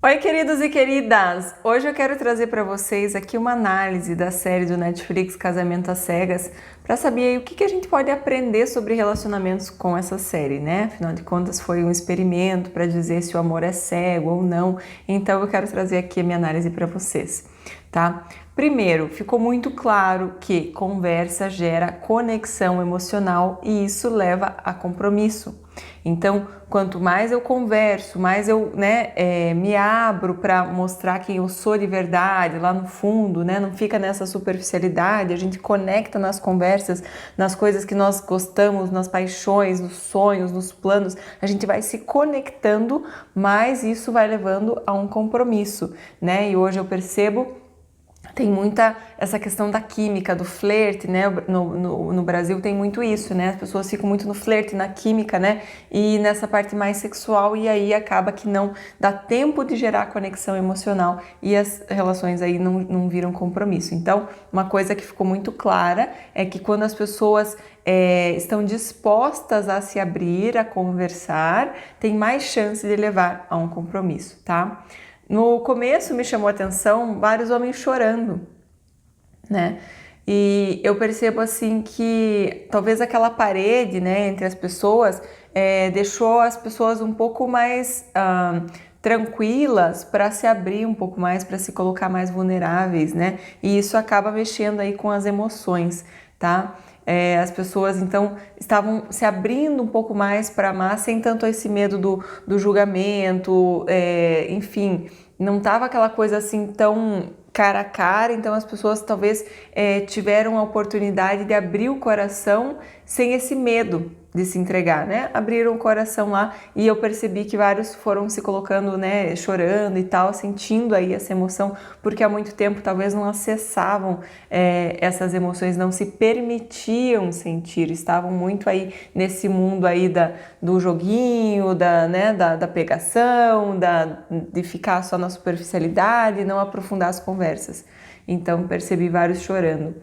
Oi, queridos e queridas! Hoje eu quero trazer para vocês aqui uma análise da série do Netflix Casamento às Cegas, para saber aí o que a gente pode aprender sobre relacionamentos com essa série, né? Afinal de contas, foi um experimento para dizer se o amor é cego ou não, então eu quero trazer aqui a minha análise para vocês, tá? Primeiro, ficou muito claro que conversa gera conexão emocional e isso leva a compromisso. Então, quanto mais eu converso, mais eu me abro para mostrar quem eu sou de verdade, lá no fundo, né? Não fica nessa superficialidade, a gente conecta nas conversas, nas coisas que nós gostamos, nas paixões, nos sonhos, nos planos, a gente vai se conectando, mas isso vai levando a um compromisso, né? E hoje eu percebo tem muita essa questão da química, do flerte, né? No Brasil tem muito isso, né? As pessoas ficam muito no flerte, na química, né? E nessa parte mais sexual, e aí acaba que não dá tempo de gerar conexão emocional e as relações aí não viram compromisso. Então, uma coisa que ficou muito clara é que quando as pessoas estão dispostas a se abrir, a conversar, tem mais chance de levar a um compromisso, tá? No começo me chamou a atenção vários homens chorando, né? E eu percebo assim que talvez aquela parede, né, entre as pessoas deixou as pessoas um pouco mais tranquilas para se abrir um pouco mais, para se colocar mais vulneráveis, né? E isso acaba mexendo aí com as emoções, tá? As pessoas então estavam se abrindo um pouco mais para amar sem tanto esse medo do julgamento, enfim, não tava aquela coisa assim tão cara a cara, então as pessoas talvez tiveram a oportunidade de abrir o coração sem esse medo de se entregar, né? Abriram o coração lá e eu percebi que vários foram se colocando, né, chorando e tal, sentindo aí essa emoção, porque há muito tempo talvez não acessavam essas emoções, não se permitiam sentir, estavam muito aí nesse mundo aí do joguinho, da pegação, de ficar só na superficialidade e não aprofundar as conversas. Então percebi vários chorando.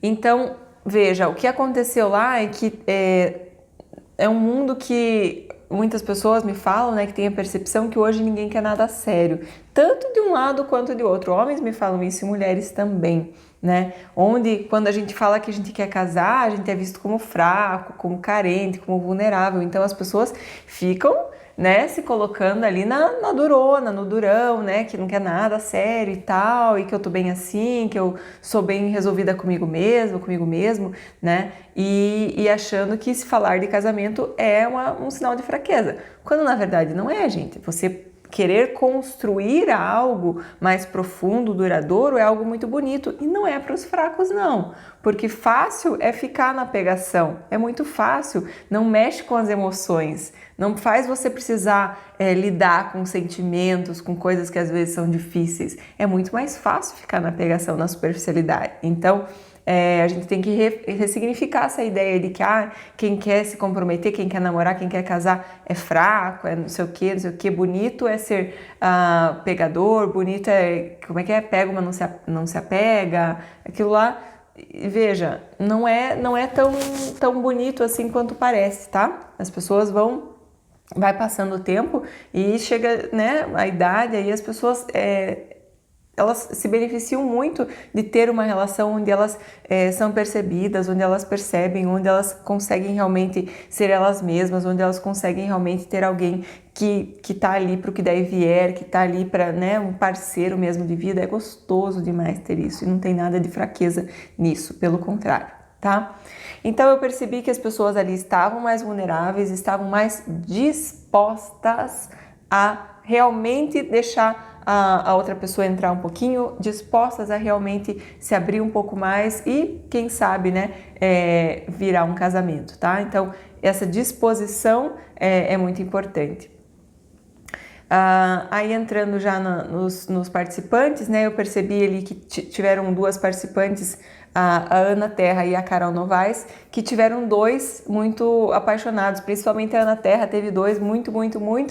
Então, veja, o que aconteceu lá é que é um mundo que muitas pessoas me falam, né, que tem a percepção que hoje ninguém quer nada sério, tanto de um lado quanto de outro. Homens me falam isso e mulheres também, né? Onde quando a gente fala que a gente quer casar, a gente é visto como fraco, como carente, como vulnerável. Então as pessoas ficam, né, se colocando ali na durona, no durão, né, que não quer nada sério e tal, e que eu tô bem assim, que eu sou bem resolvida comigo mesmo, né, e achando que se falar de casamento é um sinal de fraqueza, quando na verdade não é, gente. Você querer construir algo mais profundo, duradouro, é algo muito bonito e não é para os fracos não, porque fácil é ficar na pegação, é muito fácil, não mexe com as emoções, não faz você precisar lidar com sentimentos, com coisas que às vezes são difíceis, é muito mais fácil ficar na pegação, na superficialidade. Então a gente tem que ressignificar essa ideia de que quem quer se comprometer, quem quer namorar, quem quer casar é fraco, é não sei o que, bonito é ser pegador, bonito é, pega, mas não se apega, aquilo lá, veja, não é tão bonito assim quanto parece, tá? As pessoas vai passando o tempo e chega, né, a idade, aí as pessoas elas se beneficiam muito de ter uma relação onde elas são percebidas, onde elas percebem, onde elas conseguem realmente ser elas mesmas, onde elas conseguem realmente ter alguém que tá ali para o que daí vier, que tá ali para, né, um parceiro mesmo de vida. É gostoso demais ter isso e não tem nada de fraqueza nisso, pelo contrário, tá? Então eu percebi que as pessoas ali estavam mais vulneráveis, estavam mais dispostas a realmente deixar a outra pessoa entrar um pouquinho, dispostas a realmente se abrir um pouco mais e, quem sabe, né, virar um casamento, tá? Então, essa disposição é muito importante. Aí entrando já nos participantes, né, eu percebi ali que tiveram duas participantes, a Ana Terra e a Carol Novaes, que tiveram dois muito apaixonados, principalmente a Ana Terra teve dois muito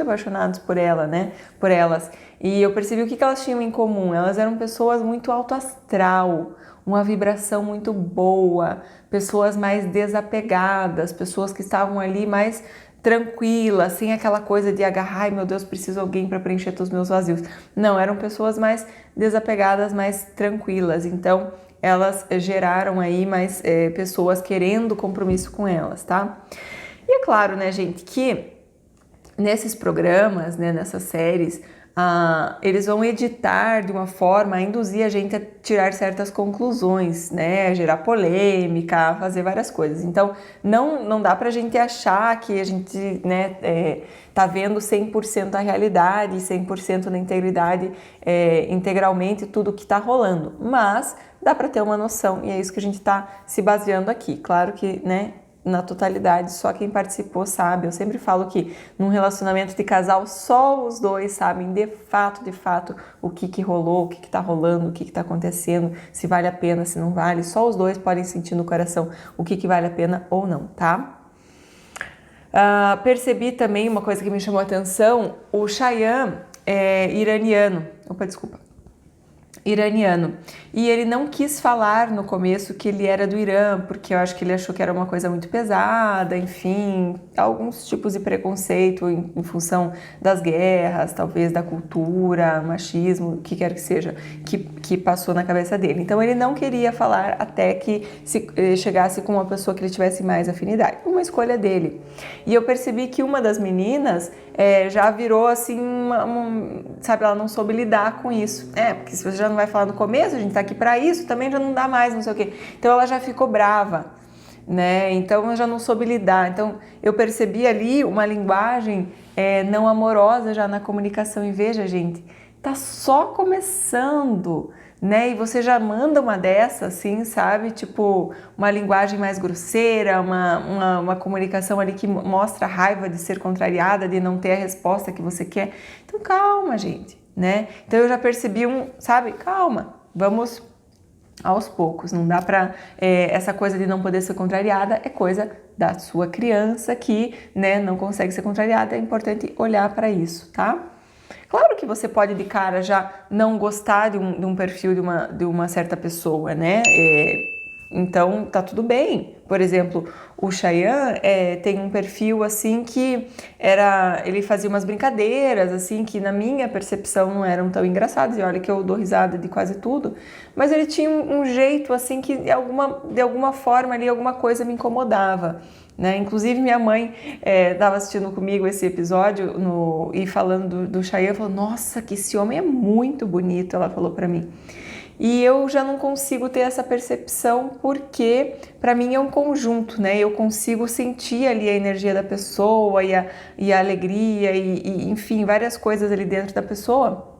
apaixonados por ela, né, por elas. E eu percebi o que elas tinham em comum. Elas eram pessoas muito alto astral, uma vibração muito boa, pessoas mais desapegadas, pessoas que estavam ali mais tranquila, sem aquela coisa de agarrar, ai meu Deus, preciso de alguém para preencher todos os meus vazios. Não, eram pessoas mais desapegadas, mais tranquilas. Então, elas geraram aí mais pessoas querendo compromisso com elas, tá? E é claro, né, gente, que nesses programas, né, nessas séries, eles vão editar de uma forma a induzir a gente a tirar certas conclusões, né, gerar polêmica, fazer várias coisas. Então, não dá pra gente achar que a gente, né, tá vendo 100% a realidade, 100% na integridade, integralmente tudo que tá rolando. Mas dá pra ter uma noção e é isso que a gente tá se baseando aqui. Claro que, né, na totalidade, só quem participou sabe. Eu sempre falo que num relacionamento de casal, só os dois sabem de fato, o que rolou, o que tá rolando, o que tá acontecendo, se vale a pena, se não vale. Só os dois podem sentir no coração o que vale a pena ou não, tá? Percebi também uma coisa que me chamou a atenção, o Chayanne é iraniano. Iraniano. E ele não quis falar no começo que ele era do Irã, porque eu acho que ele achou que era uma coisa muito pesada, enfim, alguns tipos de preconceito em função das guerras, talvez da cultura, machismo, o que quer que seja, que passou na cabeça dele. Então ele não queria falar até que chegasse com uma pessoa que ele tivesse mais afinidade. Uma escolha dele. E eu percebi que uma das meninas já virou assim, sabe, ela não soube lidar com isso. Porque se você já não vai falar no começo, a gente tá aqui pra isso, também já não dá mais, não sei o quê. Então ela já ficou brava, né? Então eu já não soube lidar. Então eu percebi ali uma linguagem não amorosa já na comunicação. E veja, gente, tá só começando, né? E você já manda uma dessa, assim, sabe? Tipo, uma linguagem mais grosseira, uma comunicação ali que mostra a raiva de ser contrariada, de não ter a resposta que você quer. Então calma, gente, né? Então eu já percebi sabe? Calma, vamos aos poucos. Não dá pra... essa coisa de não poder ser contrariada é coisa da sua criança que, né, não consegue ser contrariada. É importante olhar para isso, tá? Claro que você pode de cara já não gostar de um perfil de uma certa pessoa, né? Então tá tudo bem. Por exemplo, o Chayanne tem um perfil assim que ele fazia umas brincadeiras assim que na minha percepção não eram tão engraçadas, e olha que eu dou risada de quase tudo, mas ele tinha um jeito assim que de alguma forma ali alguma coisa me incomodava, né? Inclusive minha mãe estava assistindo comigo esse episódio e falando do Chayanne, falou: nossa, que esse homem é muito bonito, ela falou pra mim. E eu já não consigo ter essa percepção porque para mim é um conjunto, né? Eu consigo sentir ali a energia da pessoa e a alegria e enfim, várias coisas ali dentro da pessoa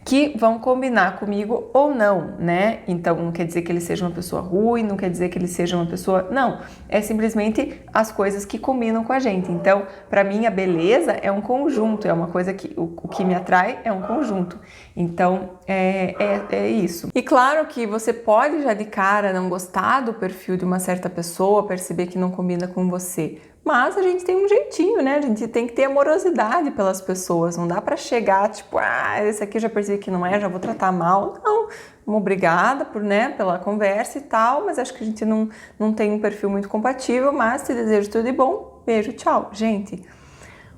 que vão combinar comigo ou não, né? Então não quer dizer que ele seja uma pessoa ruim, não quer dizer que ele seja uma pessoa... Não, é simplesmente as coisas que combinam com a gente. Então, para mim, a beleza é um conjunto, é uma coisa que o que me atrai é um conjunto. Então, é isso. E claro que você pode já de cara não gostar do perfil de uma certa pessoa, perceber que não combina com você. Mas a gente tem um jeitinho, né? A gente tem que ter amorosidade pelas pessoas. Não dá pra chegar, tipo, esse aqui eu já percebi que não já vou tratar mal. Não, obrigada pela conversa e tal, mas acho que a gente não tem um perfil muito compatível, mas te desejo tudo de bom. Beijo, tchau. Gente,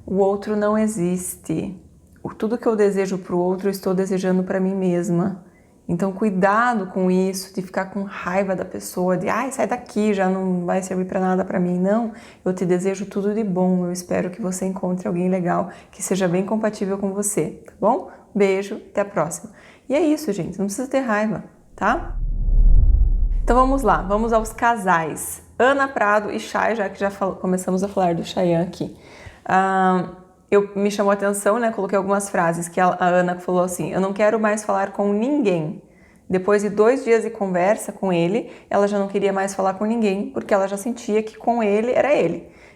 o outro não existe. Tudo que eu desejo pro outro, eu estou desejando pra mim mesma. Então, cuidado com isso, de ficar com raiva da pessoa, de sai daqui, já não vai servir para nada para mim. Não, eu te desejo tudo de bom, eu espero que você encontre alguém legal, que seja bem compatível com você, tá bom? Beijo, até a próxima. E é isso, gente, não precisa ter raiva, tá? Então vamos lá, vamos aos casais. Ana Prado e Chay, já que começamos a falar do Chayanne aqui. Me chamou a atenção, né? Coloquei algumas frases que a Ana falou assim: eu não quero mais falar com ninguém. Depois de 2 dias de conversa com ele, ela já não queria mais falar com ninguém, porque ela já sentia que com ele.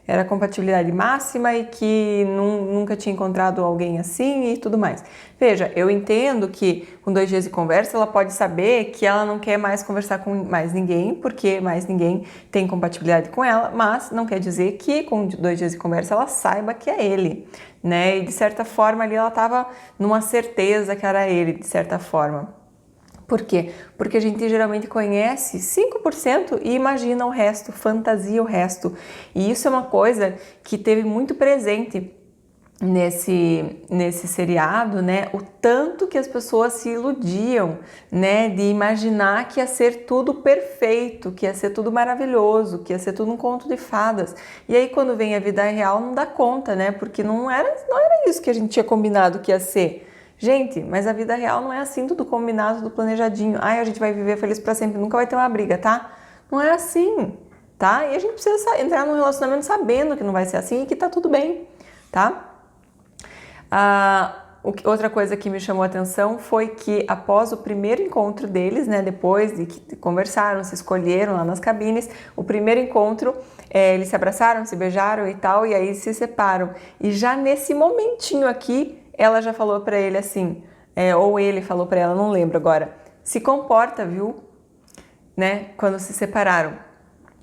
Era a compatibilidade máxima e que nunca tinha encontrado alguém assim e tudo mais. Veja, eu entendo que com 2 dias de conversa ela pode saber que ela não quer mais conversar com mais ninguém, porque mais ninguém tem compatibilidade com ela, mas não quer dizer que com 2 dias de conversa ela saiba que é ele, né? E de certa forma ali ela estava numa certeza que era ele, de certa forma. Por quê? Porque a gente geralmente conhece 5% e imagina o resto, fantasia o resto. E isso é uma coisa que teve muito presente nesse seriado, né? O tanto que as pessoas se iludiam, né? De imaginar que ia ser tudo perfeito, que ia ser tudo maravilhoso, que ia ser tudo um conto de fadas. E aí quando vem a vida real não dá conta, né? Porque não era isso que a gente tinha combinado que ia ser. Gente, mas a vida real não é assim, tudo combinado, tudo planejadinho. Ai, a gente vai viver feliz pra sempre, nunca vai ter uma briga, tá? Não é assim, tá? E a gente precisa entrar num relacionamento sabendo que não vai ser assim e que tá tudo bem, tá? Outra coisa que me chamou a atenção foi que após o primeiro encontro deles, né, depois de que conversaram, se escolheram lá nas cabines, o primeiro encontro, eles se abraçaram, se beijaram e tal, e aí se separam. E já nesse momentinho aqui, ela já falou pra ele assim, ou ele falou pra ela, não lembro agora, se comporta, viu? Né, quando se separaram.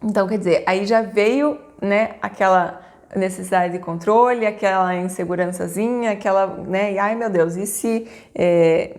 Então, quer dizer, aí já veio, né, aquela necessidade de controle, aquela insegurançazinha, aquela, né, e ai meu Deus, e se,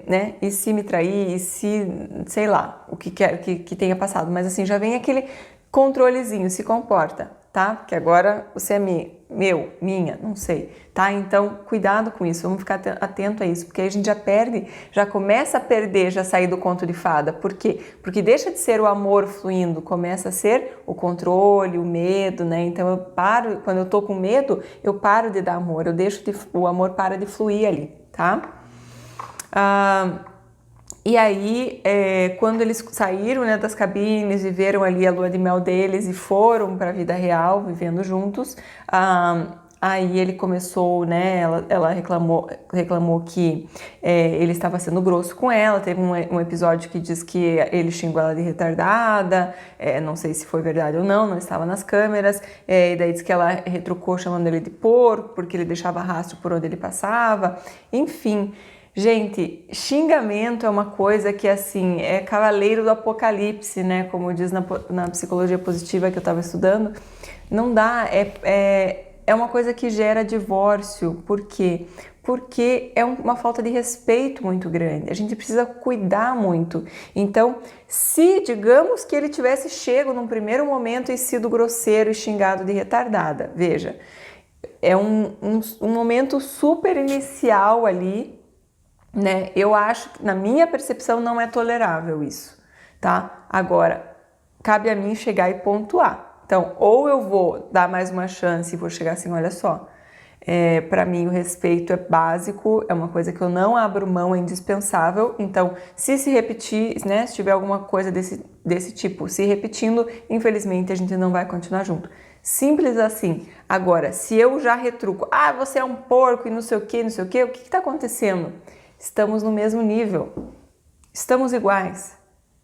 né, e se me trair, e se, sei lá, o que quer que tenha passado, mas assim, já vem aquele controlezinho, se comporta, tá? Que agora você é minha, não sei, tá? Então, cuidado com isso, vamos ficar atento a isso, porque aí a gente já perde, já começa a perder, já sair do conto de fada. Por quê? Porque deixa de ser o amor fluindo, começa a ser o controle, o medo, né? Então, eu paro, quando eu tô com medo, eu paro de dar amor, o amor para de fluir ali, tá? E aí, quando eles saíram, né, das cabines e viram ali a lua de mel deles e foram para a vida real, vivendo juntos, aí ele começou, né, ela reclamou que ele estava sendo grosso com ela, teve um episódio que diz que ele xingou ela de retardada, não sei se foi verdade ou não estava nas câmeras, e daí diz que ela retrucou chamando ele de porco, porque ele deixava rastro por onde ele passava, enfim. Gente, xingamento é uma coisa que, assim, é cavaleiro do apocalipse, né? Como diz na psicologia positiva que eu estava estudando. Não dá, é uma coisa que gera divórcio. Por quê? Porque é uma falta de respeito muito grande. A gente precisa cuidar muito. Então, se, digamos que ele tivesse chego num primeiro momento e sido grosseiro e xingado de retardada, veja, é um momento super inicial ali, né? Eu acho que, na minha percepção, não é tolerável isso, tá? Agora, cabe a mim chegar e pontuar. Então, ou eu vou dar mais uma chance e vou chegar assim, olha só, para mim o respeito é básico, é uma coisa que eu não abro mão, é indispensável. Então, se repetir, né, se tiver alguma coisa desse tipo se repetindo, infelizmente a gente não vai continuar junto. Simples assim. Agora, se eu já retruco, você é um porco e não sei o que, o que está acontecendo? Estamos no mesmo nível, estamos iguais,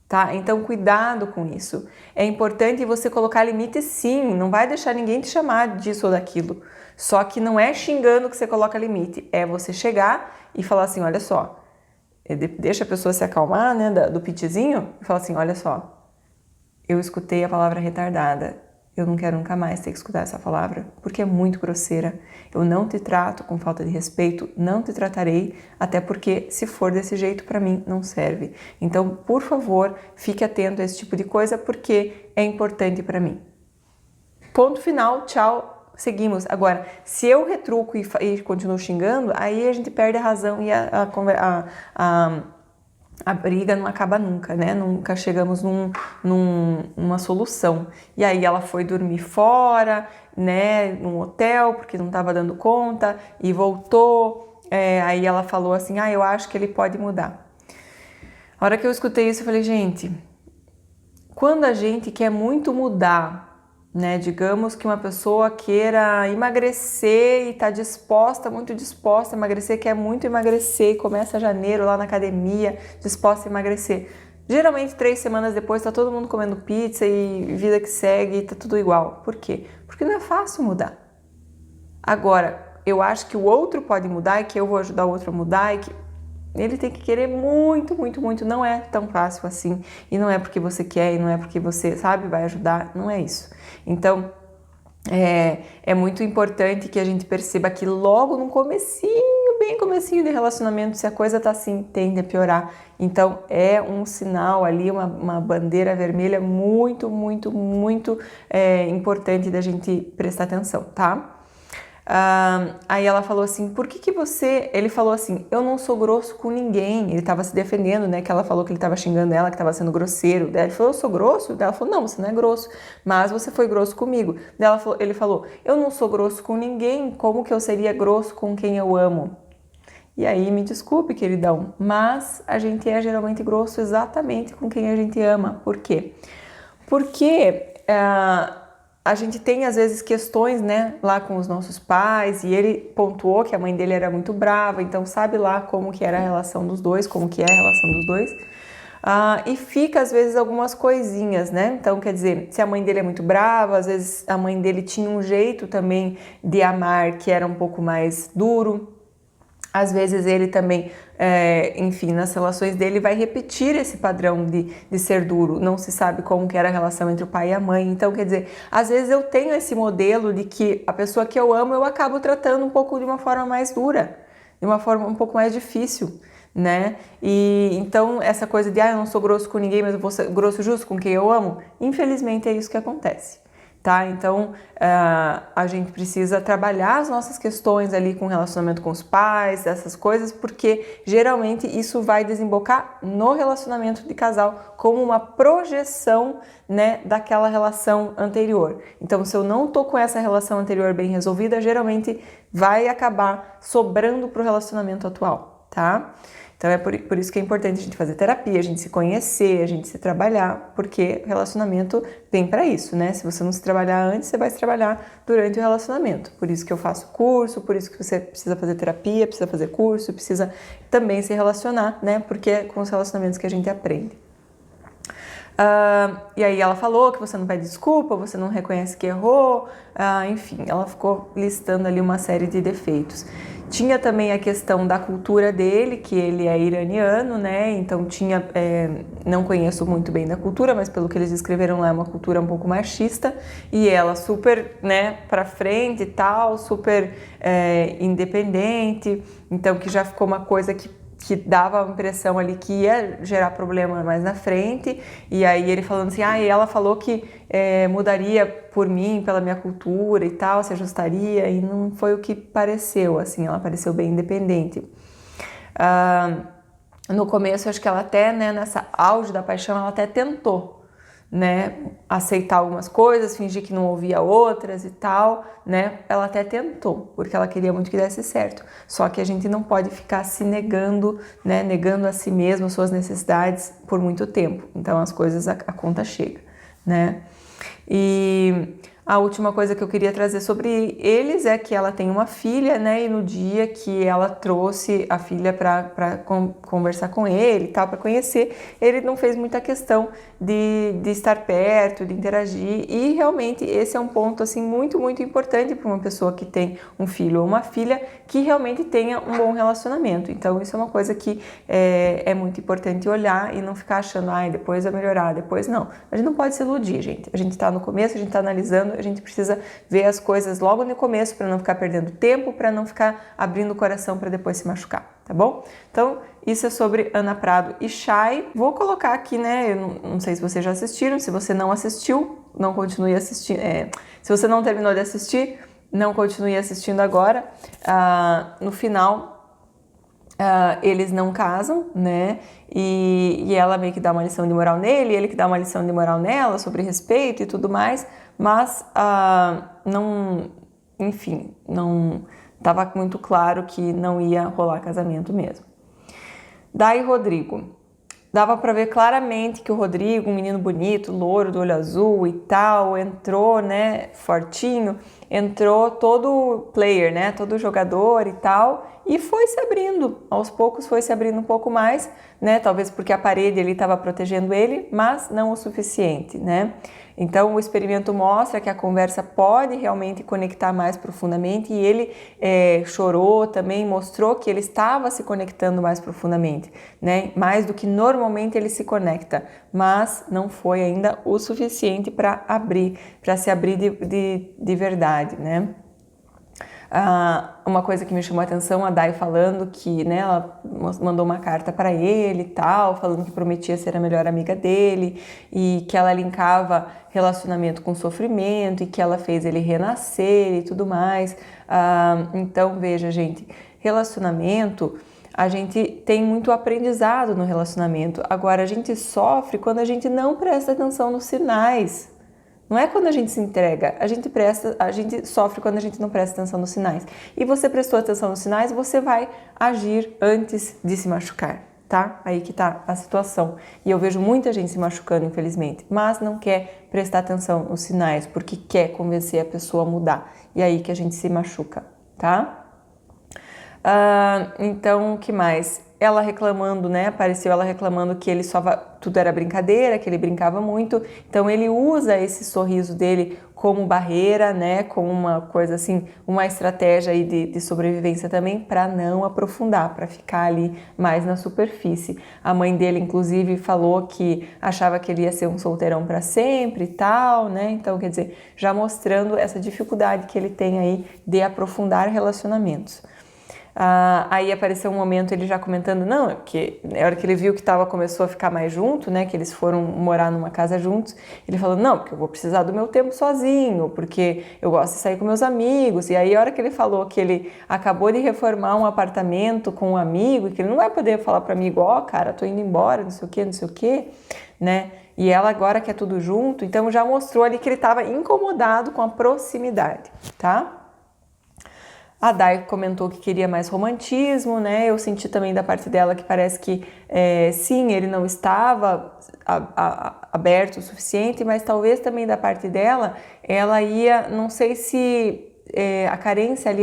tá? Então cuidado com isso. É importante você colocar limite sim, não vai deixar ninguém te chamar disso ou daquilo. Só que não é xingando que você coloca limite, é você chegar e falar assim, olha só, deixa a pessoa se acalmar, né, do pitizinho, e falar assim, olha só, eu escutei a palavra retardada. Eu não quero nunca mais ter que escutar essa palavra, porque é muito grosseira. Eu não te trato com falta de respeito, não te tratarei, até porque se for desse jeito, para mim, não serve. Então, por favor, fique atento a esse tipo de coisa, porque é importante para mim. Ponto final, tchau, seguimos. Agora, se eu retruco e continuo xingando, aí a gente perde a razão e a briga não acaba nunca, né? Nunca chegamos numa solução. E aí ela foi dormir fora, né? Num hotel, porque não estava dando conta, e voltou. Aí ela falou assim, eu acho que ele pode mudar. A hora que eu escutei isso, eu falei, gente, quando a gente quer muito mudar, né? Digamos que uma pessoa queira emagrecer e está muito disposta a emagrecer, quer muito emagrecer, começa janeiro lá na academia, disposta a emagrecer. Geralmente 3 semanas depois está todo mundo comendo pizza e vida que segue, tá tudo igual. Por quê? Porque não é fácil mudar. Agora, eu acho que o outro pode mudar e que eu vou ajudar o outro a mudar e que ele tem que querer muito, muito, muito. Não é tão fácil assim. E não é porque você quer e não é porque você, sabe, vai ajudar. Não é isso. Então, é muito importante que a gente perceba que logo no comecinho, bem comecinho de relacionamento, se a coisa tá assim, tende a piorar. Então é um sinal ali, uma bandeira vermelha muito, muito, muito importante da gente prestar atenção, tá? Aí ela falou assim, por que você... Ele falou assim, eu não sou grosso com ninguém. Ele tava se defendendo, né? Que ela falou que ele tava xingando ela, que tava sendo grosseiro. Daí ele falou, eu sou grosso? Daí ela falou, não, você não é grosso, mas você foi grosso comigo. Daí ele falou, eu não sou grosso com ninguém, como que eu seria grosso com quem eu amo? E aí, me desculpe, queridão, mas a gente é geralmente grosso exatamente com quem a gente ama. Por quê? Porque... a gente tem, às vezes, questões, né, lá com os nossos pais, e ele pontuou que a mãe dele era muito brava, então sabe lá como que era a relação dos dois, como que é a relação dos dois. E fica, às vezes, algumas coisinhas, né? Então, quer dizer, se a mãe dele é muito brava, às vezes a mãe dele tinha um jeito também de amar que era um pouco mais duro. Às vezes ele também, enfim, nas relações dele vai repetir esse padrão de ser duro. Não se sabe como que era a relação entre o pai e a mãe. Então, quer dizer, às vezes eu tenho esse modelo de que a pessoa que eu amo, eu acabo tratando um pouco de uma forma mais dura, de uma forma um pouco mais difícil, né? E então essa coisa de, eu não sou grosso com ninguém, mas eu vou ser grosso justo com quem eu amo, infelizmente é isso que acontece. Tá? Então, a gente precisa trabalhar as nossas questões ali com relacionamento com os pais, essas coisas, porque geralmente isso vai desembocar no relacionamento de casal como uma projeção, né, daquela relação anterior. Então, se eu não tô com essa relação anterior bem resolvida, geralmente vai acabar sobrando pro relacionamento atual, tá? Então é por isso que é importante a gente fazer terapia, a gente se conhecer, a gente se trabalhar, porque o relacionamento vem para isso, né? Se você não se trabalhar antes, você vai se trabalhar durante o relacionamento. Por isso que eu faço curso, por isso que você precisa fazer terapia, precisa fazer curso, precisa também se relacionar, né? Porque é com os relacionamentos que a gente aprende. E aí ela falou que você não pede desculpa, você não reconhece que errou, enfim, ela ficou listando ali uma série de defeitos. Tinha também a questão da cultura dele, que ele é iraniano, né? Então tinha, não conheço muito bem da cultura, mas pelo que eles escreveram lá é uma cultura um pouco machista, e ela super, né, pra frente e tal, super independente, então que já ficou uma coisa que dava a impressão ali que ia gerar problema mais na frente, e aí ele falando assim, e ela falou que mudaria por mim, pela minha cultura e tal, se ajustaria, e não foi o que pareceu, assim, ela pareceu bem independente. No começo, acho que ela até, né, nessa auge da paixão, ela até tentou, né, aceitar algumas coisas, fingir que não ouvia outras e tal, né, ela até tentou, porque ela queria muito que desse certo, só que a gente não pode ficar se negando, né, negando a si mesmo suas necessidades por muito tempo, então as coisas, a conta chega, né. E a última coisa que eu queria trazer sobre eles é que ela tem uma filha, né? E no dia que ela trouxe a filha para conversar com ele e tal, para conhecer, ele não fez muita questão de estar perto, de interagir. E realmente esse é um ponto assim muito, muito importante para uma pessoa que tem um filho ou uma filha que realmente tenha um bom relacionamento. Então isso é uma coisa que é muito importante olhar e não ficar achando, depois vai melhorar, depois não. A gente não pode se iludir, gente. A gente está no começo, a gente está analisando, a gente precisa ver as coisas logo no começo para não ficar perdendo tempo, para não ficar abrindo o coração para depois se machucar, tá bom? Então, isso é sobre Ana Prado e Chay. Vou colocar aqui, né? Eu não sei se vocês já assistiram, se você não assistiu, não continue assistindo. Se você não terminou de assistir, não continue assistindo agora. No final, eles não casam, né? E ela meio que dá uma lição de moral nele, ele que dá uma lição de moral nela sobre respeito e tudo mais, mas não, enfim, não estava muito claro que não ia rolar casamento mesmo. Daí Rodrigo, dava para ver claramente que o Rodrigo, um menino bonito, louro, do olho azul e tal, entrou, né, fortinho, entrou todo player, né, todo jogador e tal, e foi se abrindo, aos poucos foi se abrindo um pouco mais, né, talvez porque a parede ali estava protegendo ele, mas não o suficiente, né. Então o experimento mostra que a conversa pode realmente conectar mais profundamente, e ele chorou também, mostrou que ele estava se conectando mais profundamente, né, mais do que normalmente ele se conecta, mas não foi ainda o suficiente para se abrir de verdade, né. Uma coisa que me chamou a atenção, a Dai falando que, né, ela mandou uma carta para ele e tal, falando que prometia ser a melhor amiga dele e que ela linkava relacionamento com sofrimento e que ela fez ele renascer e tudo mais. Então, veja, gente, relacionamento, a gente tem muito aprendizado no relacionamento. Agora, a gente sofre quando a gente não presta atenção nos sinais. Não é quando a gente se entrega, a gente sofre quando a gente não presta atenção nos sinais. E você prestou atenção nos sinais, você vai agir antes de se machucar, tá? Aí que tá a situação. E eu vejo muita gente se machucando, infelizmente, mas não quer prestar atenção nos sinais, porque quer convencer a pessoa a mudar. E aí que a gente se machuca, tá? Então, o que mais? Ela reclamando, né? Apareceu ela reclamando que ele tudo era brincadeira, que ele brincava muito. Então ele usa esse sorriso dele como barreira, né? Como uma coisa assim, uma estratégia aí de sobrevivência também para não aprofundar, para ficar ali mais na superfície. A mãe dele, inclusive, falou que achava que ele ia ser um solteirão para sempre e tal, né? Então, quer dizer, já mostrando essa dificuldade que ele tem aí de aprofundar relacionamentos. Aí apareceu um momento ele já comentando, não, que na hora que ele viu que começou a ficar mais junto, né, que eles foram morar numa casa juntos, ele falou, não, porque eu vou precisar do meu tempo sozinho, porque eu gosto de sair com meus amigos. E aí a hora que ele falou que ele acabou de reformar um apartamento com um amigo, e que ele não vai poder falar para amigo, cara, tô indo embora, não sei o que, né, e ela agora quer tudo junto, então já mostrou ali que ele estava incomodado com a proximidade, tá? A Dai comentou que queria mais romantismo, né? Eu senti também da parte dela que parece que sim, ele não estava aberto o suficiente, mas talvez também da parte dela, ela ia, não sei se a carência ali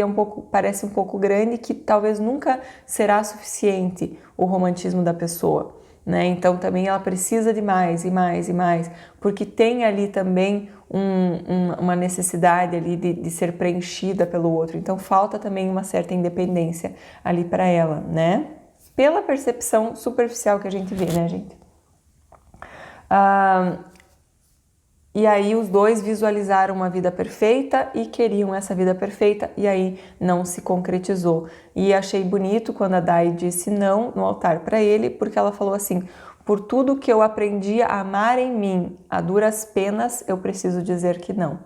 parece um pouco grande, que talvez nunca será suficiente o romantismo da pessoa, né? Então também ela precisa de mais e mais e mais, porque tem ali também uma necessidade ali de ser preenchida pelo outro. Então falta também uma certa independência ali para ela, né? Pela percepção superficial que a gente vê, né, gente? E aí os dois visualizaram uma vida perfeita e queriam essa vida perfeita, e aí não se concretizou. E achei bonito quando a Dai disse não no altar para ele, porque ela falou assim: por tudo que eu aprendi a amar em mim, a duras penas, eu preciso dizer que não.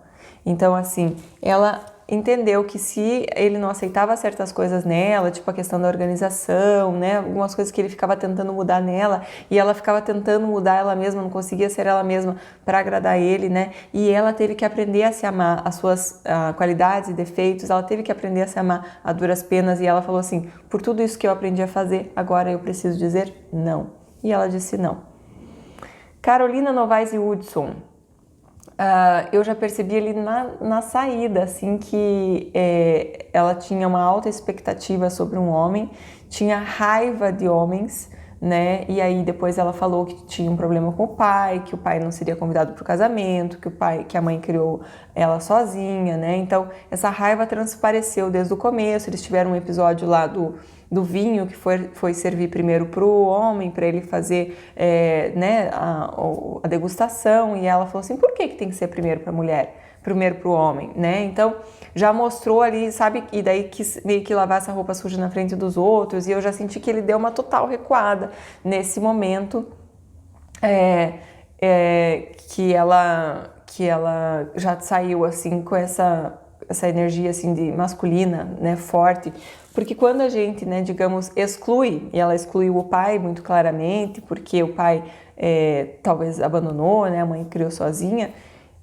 Então, assim, ela entendeu que se ele não aceitava certas coisas nela, tipo a questão da organização, né, algumas coisas que ele ficava tentando mudar nela, e ela ficava tentando mudar ela mesma, não conseguia ser ela mesma para agradar ele, né, e ela teve que aprender a se amar, as suas qualidades e defeitos, ela teve que aprender a se amar a duras penas, e ela falou assim: por tudo isso que eu aprendi a fazer, agora eu preciso dizer não. E ela disse não. Carolina Novaes e Hudson. Eu já percebi ali na saída, assim, que ela tinha uma alta expectativa sobre um homem, tinha raiva de homens, né? E aí depois ela falou que tinha um problema com o pai, que o pai não seria convidado para o casamento, que a mãe criou ela sozinha, né? Então essa raiva transpareceu desde o começo. Eles tiveram um episódio lá do vinho que foi servir primeiro para o homem, para ele fazer né, a degustação, e ela falou assim: por que tem que ser primeiro para a mulher, primeiro para o homem, né? Então já mostrou ali, sabe, e daí quis meio que lavar essa roupa suja na frente dos outros, e eu já senti que ele deu uma total recuada nesse momento, que ela já saiu assim com essa energia assim de masculina, né, forte, porque quando a gente, né, digamos, exclui, e ela excluiu o pai muito claramente, porque o pai talvez abandonou, né, a mãe criou sozinha,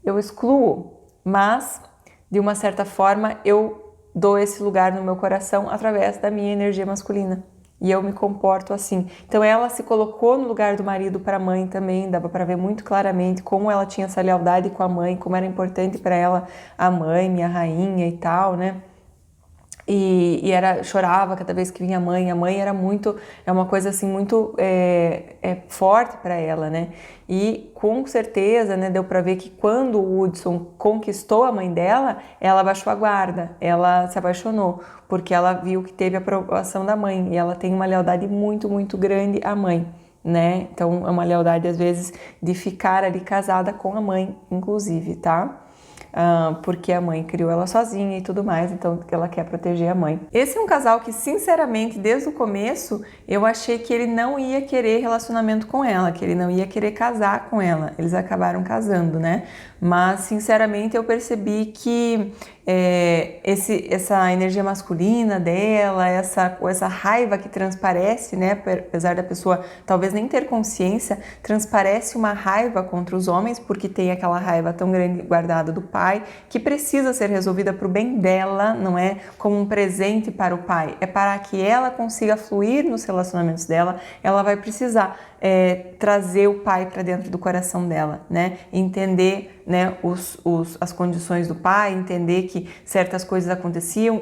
eu excluo, mas de uma certa forma eu dou esse lugar no meu coração através da minha energia masculina. E eu me comporto assim. Então ela se colocou no lugar do marido para a mãe também, dava para ver muito claramente como ela tinha essa lealdade com a mãe, como era importante para ela a mãe, minha rainha e tal, né? E chorava cada vez que vinha a mãe era muito, uma coisa assim muito forte para ela, né? E com certeza, né, deu para ver que quando o Hudson conquistou a mãe dela, ela baixou a guarda, ela se apaixonou, porque ela viu que teve a aprovação da mãe, e ela tem uma lealdade muito, muito grande à mãe, né? Então é uma lealdade às vezes de ficar ali casada com a mãe, inclusive, tá? porque a mãe criou ela sozinha e tudo mais, então ela quer proteger a mãe. Esse é um casal que, sinceramente, desde o começo, eu achei que ele não ia querer relacionamento com ela, que ele não ia querer casar com ela. Eles acabaram casando, né? Mas, sinceramente, eu percebi que essa energia masculina dela, essa raiva que transparece, né? Apesar da pessoa talvez nem ter consciência, transparece uma raiva contra os homens, porque tem aquela raiva tão grande guardada do pai, que precisa ser resolvida para o bem dela, não é como um presente para o pai, é para que ela consiga fluir nos relacionamentos dela, ela vai precisar trazer o pai para dentro do coração dela, né? Entender, né, as condições do pai, entender que certas coisas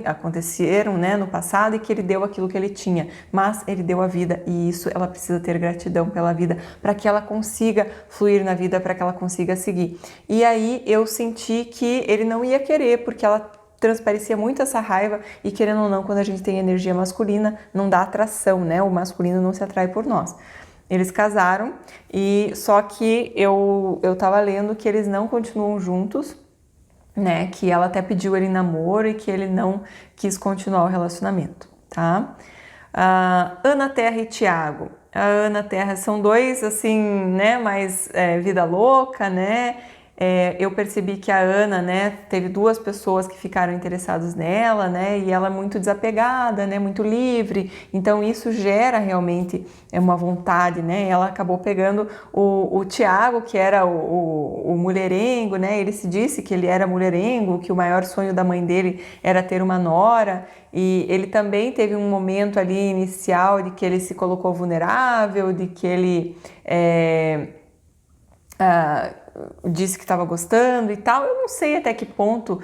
aconteceram, né, no passado, e que ele deu aquilo que ele tinha, mas ele deu a vida, e isso ela precisa ter gratidão pela vida para que ela consiga fluir na vida, para que ela consiga seguir. E aí eu senti que ele não ia querer, porque ela transparecia muito essa raiva, e querendo ou não, quando a gente tem energia masculina, não dá atração, né? O masculino não se atrai por nós. Eles casaram, e só que eu tava lendo que eles não continuam juntos, né? Que ela até pediu ele em namoro e que ele não quis continuar o relacionamento, tá? Ana Terra e Thiago. A Ana Terra são dois, assim, né? Mais vida louca, né? Eu percebi que a Ana, né, teve duas pessoas que ficaram interessadas nela, né, e ela é muito desapegada, né, muito livre, então isso gera realmente uma vontade, né, ela acabou pegando o Thiago, que era o mulherengo, né, ele se disse que ele era mulherengo, que o maior sonho da mãe dele era ter uma nora, e ele também teve um momento ali inicial de que ele se colocou vulnerável, de que ele disse que estava gostando e tal. Eu não sei até que ponto,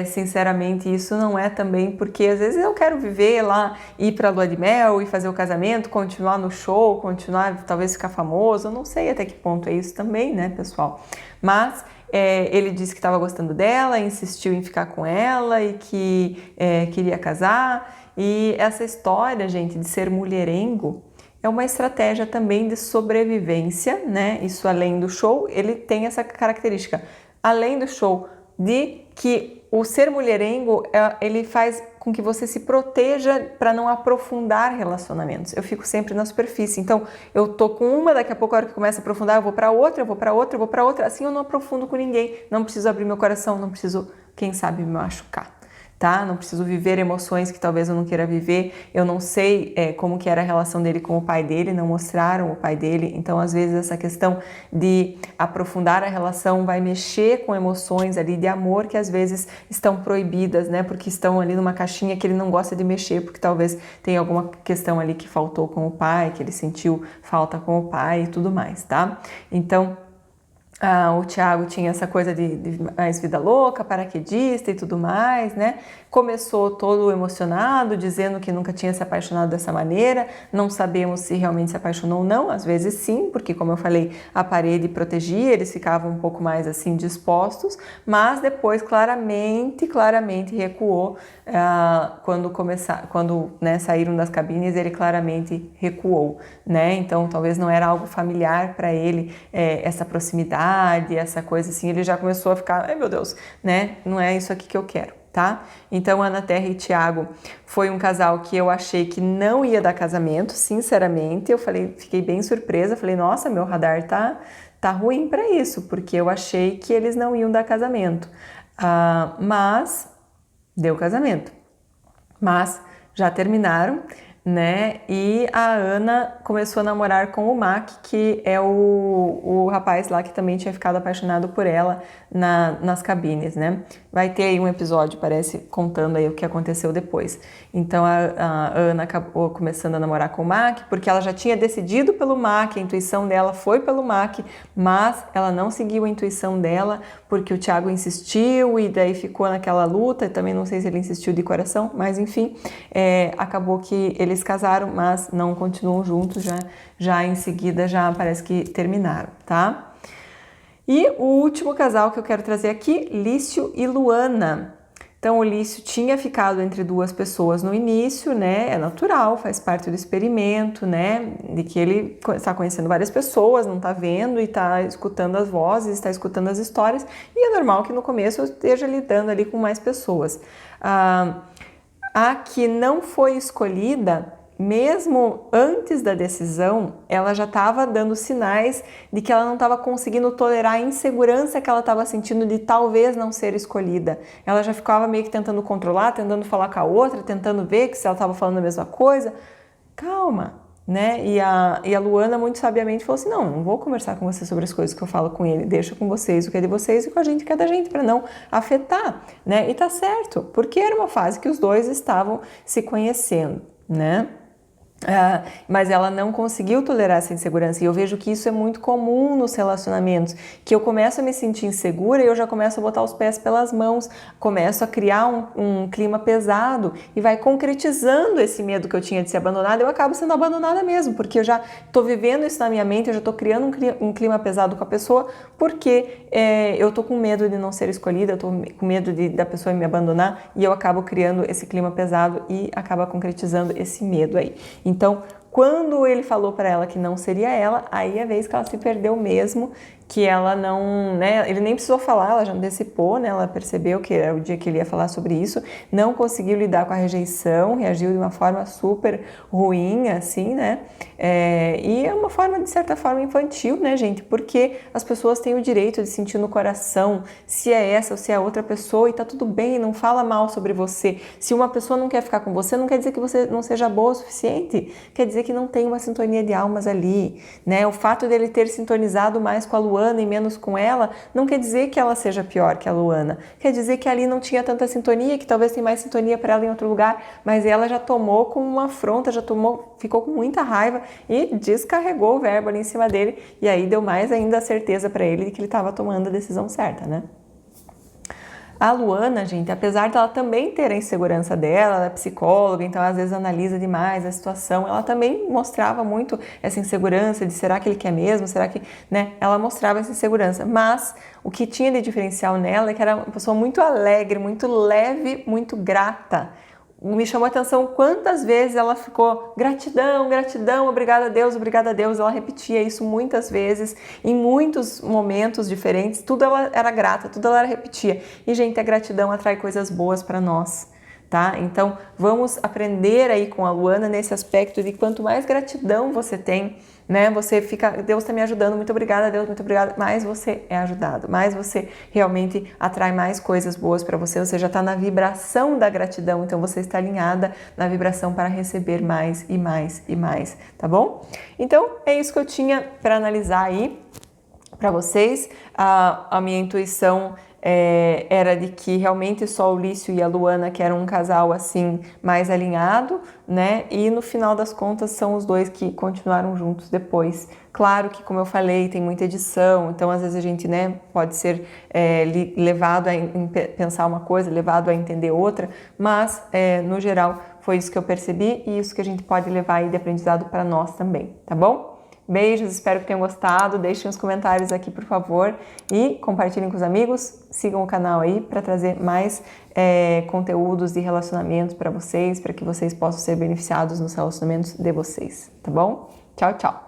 sinceramente, isso não é também, porque às vezes eu quero viver lá, ir para a lua de mel e fazer o casamento, continuar no show, continuar, talvez ficar famoso. Eu não sei até que ponto é isso também, né, pessoal? Mas ele disse que estava gostando dela, insistiu em ficar com ela e que queria casar. E essa história, gente, de ser mulherengo, é uma estratégia também de sobrevivência, né? Isso além do show, ele tem essa característica. Além do show, de que o ser mulherengo, ele faz com que você se proteja para não aprofundar relacionamentos. Eu fico sempre na superfície. Então, eu tô com uma, daqui a pouco, a hora que começa a aprofundar, eu vou para outra, eu vou para outra, eu vou para outra. Assim eu não aprofundo com ninguém. Não preciso abrir meu coração, não preciso, quem sabe, me machucar. Tá? Não preciso viver emoções que talvez eu não queira viver. Eu não sei como que era a relação dele com o pai dele, não mostraram o pai dele. Então, às vezes, essa questão de aprofundar a relação vai mexer com emoções ali de amor que às vezes estão proibidas, né? Porque estão ali numa caixinha que ele não gosta de mexer, porque talvez tenha alguma questão ali que faltou com o pai, que ele sentiu falta com o pai e tudo mais, tá? Então, o Thiago tinha essa coisa de mais vida louca, paraquedista e tudo mais, né? Começou todo emocionado, dizendo que nunca tinha se apaixonado dessa maneira. Não sabemos se realmente se apaixonou ou não, às vezes sim, porque como eu falei, a parede protegia, eles ficavam um pouco mais assim dispostos, mas depois claramente recuou. Quando saíram das cabines, ele claramente recuou, né? Então talvez não era algo familiar para ele, essa proximidade, essa coisa assim, ele já começou a ficar, ai meu Deus, né? Não é isso aqui que eu quero, tá? Então Ana Terra e Thiago foi um casal que eu achei que não ia dar casamento, sinceramente. Eu fiquei bem surpresa, falei, nossa, meu radar tá ruim para isso, porque eu achei que eles não iam dar casamento, mas deu casamento, mas já terminaram, né? E a Ana começou a namorar com o Mac, que é o rapaz lá que também tinha ficado apaixonado por ela nas cabines, né? Vai ter aí um episódio, parece, contando aí o que aconteceu depois. Então a Ana acabou começando a namorar com o Mac, porque ela já tinha decidido pelo Mac, a intuição dela foi pelo Mac, mas ela não seguiu a intuição dela, porque o Thiago insistiu e daí ficou naquela luta. Também não sei se ele insistiu de coração, mas enfim, acabou que eles casaram, mas não continuam juntos, já em seguida já parece que terminaram, tá? E o último casal que eu quero trazer aqui, Lício e Luana. Então o Lício tinha ficado entre duas pessoas no início, né? É natural, faz parte do experimento, né? De que ele está conhecendo várias pessoas, não está vendo e está escutando as vozes, está escutando as histórias, e é normal que no começo eu esteja lidando ali com mais pessoas. A que não foi escolhida, mesmo antes da decisão, ela já estava dando sinais de que ela não estava conseguindo tolerar a insegurança que ela estava sentindo de talvez não ser escolhida. Ela já ficava meio que tentando controlar, tentando falar com a outra, tentando ver que se ela estava falando a mesma coisa. Calma, né? E a Luana muito sabiamente falou assim, não vou conversar com você sobre as coisas que eu falo com ele, deixa com vocês o que é de vocês e com a gente o que é da gente, para não afetar, né? E tá certo, porque era uma fase que os dois estavam se conhecendo, né? Mas ela não conseguiu tolerar essa insegurança, e eu vejo que isso é muito comum nos relacionamentos, que eu começo a me sentir insegura e eu já começo a botar os pés pelas mãos, começo a criar um clima pesado e vai concretizando esse medo que eu tinha de ser abandonada. Eu acabo sendo abandonada mesmo, porque eu já estou vivendo isso na minha mente, eu já estou criando um clima pesado com a pessoa, porque eu estou com medo de não ser escolhida, eu estou com medo da pessoa me abandonar, e eu acabo criando esse clima pesado e acaba concretizando esse medo aí. Então, quando ele falou para ela que não seria ela, aí é a vez que ela se perdeu mesmo, que ela não, né, ele nem precisou falar, ela já antecipou, né, ela percebeu que era o dia que ele ia falar sobre isso, não conseguiu lidar com a rejeição, reagiu de uma forma super ruim, assim, né, e é uma forma, de certa forma, infantil, né, gente, porque as pessoas têm o direito de sentir no coração se é essa ou se é outra pessoa, e tá tudo bem, não fala mal sobre você. Se uma pessoa não quer ficar com você, não quer dizer que você não seja boa o suficiente, quer dizer que não tem uma sintonia de almas ali, né, o fato dele ter sintonizado mais com a Luana e menos com ela, não quer dizer que ela seja pior que a Luana, quer dizer que ali não tinha tanta sintonia, que talvez tenha mais sintonia para ela em outro lugar, mas ela já tomou com uma afronta, ficou com muita raiva e descarregou o verbo ali em cima dele, e aí deu mais ainda a certeza para ele de que ele estava tomando a decisão certa, né? A Luana, gente, apesar dela também ter a insegurança dela, ela é psicóloga, então às vezes analisa demais a situação, ela também mostrava muito essa insegurança de será que ele quer mesmo, será que, né, ela mostrava essa insegurança, mas o que tinha de diferencial nela é que era uma pessoa muito alegre, muito leve, muito grata. Me chamou a atenção quantas vezes ela ficou gratidão, gratidão, obrigada a Deus, obrigada a Deus. Ela repetia isso muitas vezes, em muitos momentos diferentes, tudo ela era grata, tudo ela repetia. E, gente, a gratidão atrai coisas boas para nós, tá? Então, vamos aprender aí com a Luana nesse aspecto de quanto mais gratidão você tem, né? Você fica, Deus está me ajudando, muito obrigada, Deus, muito obrigada. Mais você é ajudado, mais você realmente atrai mais coisas boas para você. Você já está na vibração da gratidão, então você está alinhada na vibração para receber mais e mais e mais, tá bom? Então, é isso que eu tinha para analisar aí para vocês. A minha intuição era de que realmente só o Lício e a Luana, que eram um casal assim mais alinhado, né? E no final das contas são os dois que continuaram juntos depois. Claro que, como eu falei, tem muita edição, então às vezes a gente, né, pode ser levado a pensar uma coisa, levado a entender outra, mas no geral foi isso que eu percebi e isso que a gente pode levar aí de aprendizado para nós também, tá bom? Beijos, espero que tenham gostado, deixem os comentários aqui, por favor, e compartilhem com os amigos, sigam o canal aí para trazer mais conteúdos de relacionamentos para vocês, para que vocês possam ser beneficiados nos relacionamentos de vocês, tá bom? Tchau, tchau!